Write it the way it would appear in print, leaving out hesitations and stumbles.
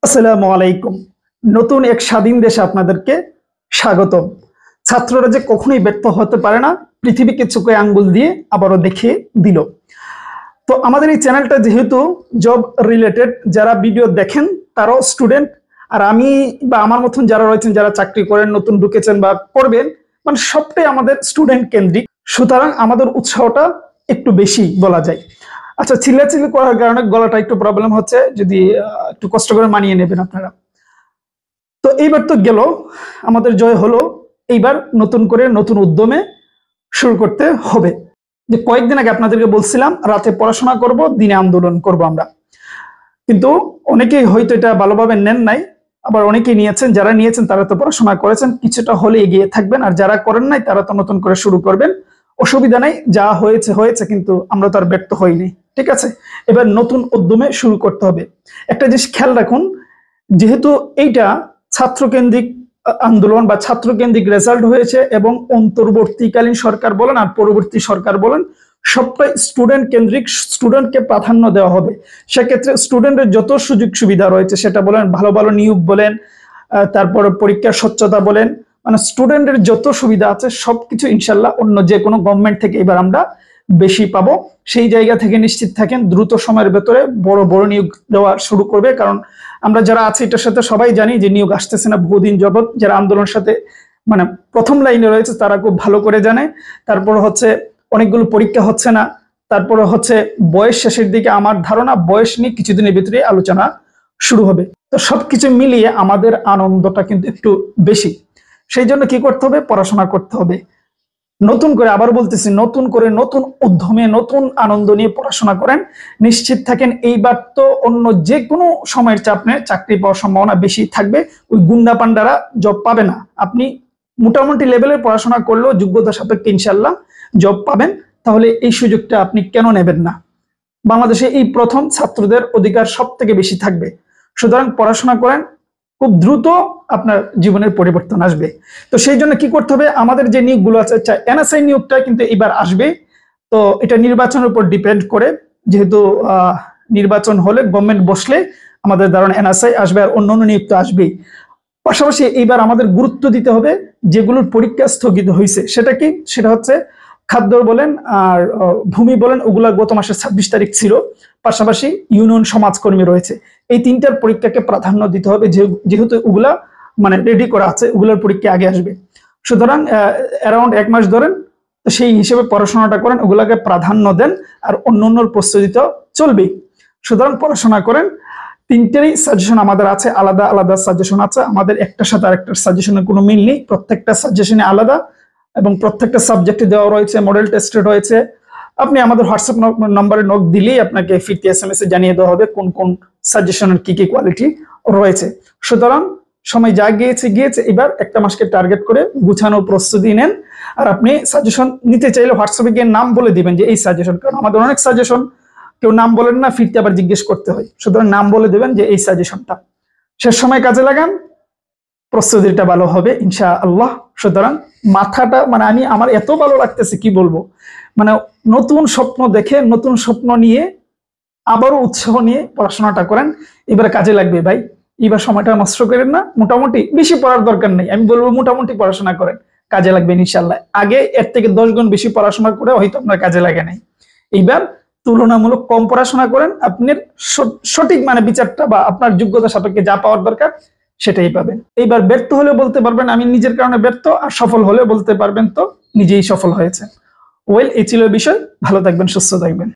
আসসালামু আলাইকুম। নতুন এক স্বাধীন দেশে আপনাদেরকে স্বাগতম। ছাত্ররা যে কখনোই ব্যর্থ হতে পারে না, পৃথিবীকে চোখে আঙ্গুল দিয়ে আবারও দেখিয়ে দিল। তো আমাদের এই চ্যানেলটা যেহেতু জব রিলেটেড, যারা ভিডিও দেখেন তারাও স্টুডেন্ট, আর আমি বা আমার মতন যারা রয়েছেন, যারা চাকরি করেন, নতুন ঢুকেছেন বা করবেন, মানে সবটাই আমাদের স্টুডেন্ট কেন্দ্রিক। সুতরাং আমাদের উৎসাহটা একটু বেশি বলা যায়। আচ্ছা, চিল্লাচিল্লি করার কারণে গলাটা একটু প্রবলেম হচ্ছে, যদি একটু কষ্ট করে মানিয়ে নেবেন আপনারা। তো এইবার তো গেল, আমাদের জয় হলো। এইবার নতুন করে নতুন উদ্যমে শুরু করতে হবে। যে কয়েকদিন আগে আপনাদেরকে বলছিলাম রাতে পড়াশোনা করব, দিনে আন্দোলন করব আমরা, কিন্তু অনেকেই হয়তো এটা ভালোভাবে নেন নাই, আবার অনেকেই নিয়েছেন। যারা নিয়েছেন তারা তো পড়াশোনা করেছেন, কিছুটা হলে এগিয়ে থাকবেন, আর যারা করেন নাই তারা তো নতুন করে শুরু করবেন। অসুবিধা নাই, যা হয়েছে হয়েছে, কিন্তু আমরা তো আর ব্যর্থ হইনি। ঠিক আছে, এবার নতুন উদ্যমে শুরু করতে হবে। একটা জিনিস খেয়াল রাখুন, যেহেতু এইটা ছাত্রকেন্দ্রিক আন্দোলন বা ছাত্রকেন্দ্রিক রেজাল্ট হয়েছে, এবং অন্তর্বর্তীকালীন সরকার বলেন আর পরবর্তী সরকার বলেন, সবটাই স্টুডেন্ট কেন্দ্রিক, স্টুডেন্টকে প্রাধান্য দেওয়া হবে। সেক্ষেত্রে স্টুডেন্টের যত সুযোগ সুবিধা রয়েছে, সেটা বলেন, ভালো ভালো নিয়োগ বলেন, তারপরে পরীক্ষার স্বচ্ছতা বলেন, মানে স্টুডেন্টের যত সুবিধা আছে সবকিছু ইনশাল্লাহ অন্য যে কোনো গভর্নমেন্ট থেকে এবার আমরা বেশি পাবো। সেই জায়গা থেকে নিশ্চিত থাকেন, দ্রুত সময়ের ভেতরে বড় বড় নিয়োগ দেওয়া শুরু করবে। কারণ আমরা যারা আছি এটার সাথে সবাই জানি যে নিয়োগ আসতেছে না বহুদিন যাবত। যারা আন্দোলনের সাথে মানে প্রথম লাইনে রয়েছে তারা খুব ভালো করে জানে। তারপর হচ্ছে অনেকগুলো পরীক্ষা হচ্ছে না, তারপরে হচ্ছে বয়স শেষের দিকে, আমার ধারণা বয়স নিয়ে কিছুদিনের ভিতরে আলোচনা শুরু হবে। তো সবকিছু মিলিয়ে আমাদের আনন্দটা কিন্তু একটু বেশি। সেই জন্য কি করতে হবে? পড়াশোনা করতে হবে নতুন করে। আবার বলতেছি, নতুন করে নতুন উদ্যমে নতুন আনন্দ নিয়ে পড়াশোনা করেন। নিশ্চিত থাকেন এইবার তো অন্য যে কোনো সময়ের চাপ নেই, চাকরি পাওয়ার সম্ভাবনা বেশি থাকবে। ওই গুন্ডা পান্ডারা জব পাবে না। আপনি মোটামুটি লেভেলের পড়াশোনা করলেও যোগ্যতা সাপেক্ষে ইনশাল্লাহ জব পাবেন। তাহলে এই সুযোগটা আপনি কেন নেবেন না? বাংলাদেশে এই প্রথম ছাত্রদের অধিকার সব থেকে বেশি থাকবে। সুতরাং পড়াশোনা করেন, খুব দ্রুত আপনার জীবনের পরিবর্তন আসবে। তো সেই জন্য কি করতে হবে? আমাদের যে নিয়োগগুলো আছে, এনএসআই নিয়োগটা কিন্তু এবার আসবে। তো এটা নির্বাচনের উপর ডিপেন্ড করে, যেহেতু নির্বাচন হলে, গভর্নমেন্ট বসলে আমাদের ধারণা এনএসআই আসবে, আর অন্যান্য নিয়োগ তো আসবেই। পাশাপাশি এইবার আমাদের গুরুত্ব দিতে হবে যেগুলোর পরীক্ষা স্থগিত হয়েছে। সেটা কি? সেটা হচ্ছে খাদ্য বলেন আর ভূমি বলেন, ওগুলা গত মাসের 26 তারিখ ছিল। পাশাপাশি ইউনিয়ন সমাজকর্মী রয়েছে। এই তিনটার পরীক্ষাকে প্রাধান্য দিতে হবে, যেহেতু ওগুলা মানে রেডি করা আছে, ওগুলোর পরীক্ষা আগে আসবে। সুতরাং অ্যারাউন্ড 1 মাস ধরেন, তো সেই হিসেবে পড়াশোনাটা করেন, ওগুলাকে প্রাধান্য দেন, আর অন্য প্রস্তুতি তো চলবেই। সুতরাং পড়াশোনা করেন। তিনটেরই সাজেশন আমাদের আছে, আলাদা আলাদা সাজেশন আছে আমাদের, একটার সাথে আরেকটার সাজেশনের কোনো মিল নেই। প্রত্যেকটা সাজেশনে আলাদা, এবং প্রত্যেকটা সাবজেক্টে দেওয়া রয়েছে, মডেল টেস্টে রয়েছে। আপনি আমাদের হোয়াটসঅ্যাপ নম্বরে নক দিলেই আপনাকে ফিরতি SMS এ জানিয়ে দেওয়া হবে কোন কোন সাজেশনের কি কি কোয়ালিটি রয়েছে। সুতরাং সময় যা গিয়েছে, এবার একটা মাসকে টার্গেট করে গুছানো প্রস্তুতি নেন। আর আপনি সাজেশন নিতে চাইলে হোয়াটসঅ্যাপে গিয়ে নাম বলে দিবেন যে এই সাজেশন, কারণ আমাদের অনেক সাজেশন কেউ নাম বলেন না, ফিরতে আবার জিজ্ঞেস করতে হয়। সুতরাং নাম বলে দেবেন যে এই সাজেশনটা, শেষ সময় কাজে লাগান, প্রস্তুতিটা ভালো হবে ইনশাআল্লাহ। সুতরাং মাথাটা মানে আমার এত ভালো লাগতেছে কি বলবো, মানে নতুন স্বপ্ন দেখে, নতুন স্বপ্ন নিয়ে আবারও উৎসাহ নিয়ে পড়াশোনাটা করেন। এবার কাজে লাগবে ভাই, এবার সময়টা নষ্ট করেন না। মোটামুটি বেশি পড়ার দরকার নেই, আমি বলবো মোটামুটি পড়াশোনা করেন, কাজে লাগবে ইনশাআল্লাহ। আগে এর থেকে 10 গুণ বেশি পড়াশোনা করে হয়তো আপনার কাজে লাগে নাই। এইবার তুলনামূলক কম পড়াশোনা করেন, আপনার সঠিক মানে বিচারটা বা আপনার যোগ্যতা সাপেক্ষে যা পাওয়ার দরকার সেটাই পাবেন। এইবার ব্যর্থ হলে বলতে পারবেন আমি নিজের কারণে ব্যর্থ, আর সফল হলে বলতে পারবেন তো নিজেই সফল হয়েছে। ওয়েল, এই ছিল বিষয়। ভালো থাকবেন, সুস্থ থাকবেন।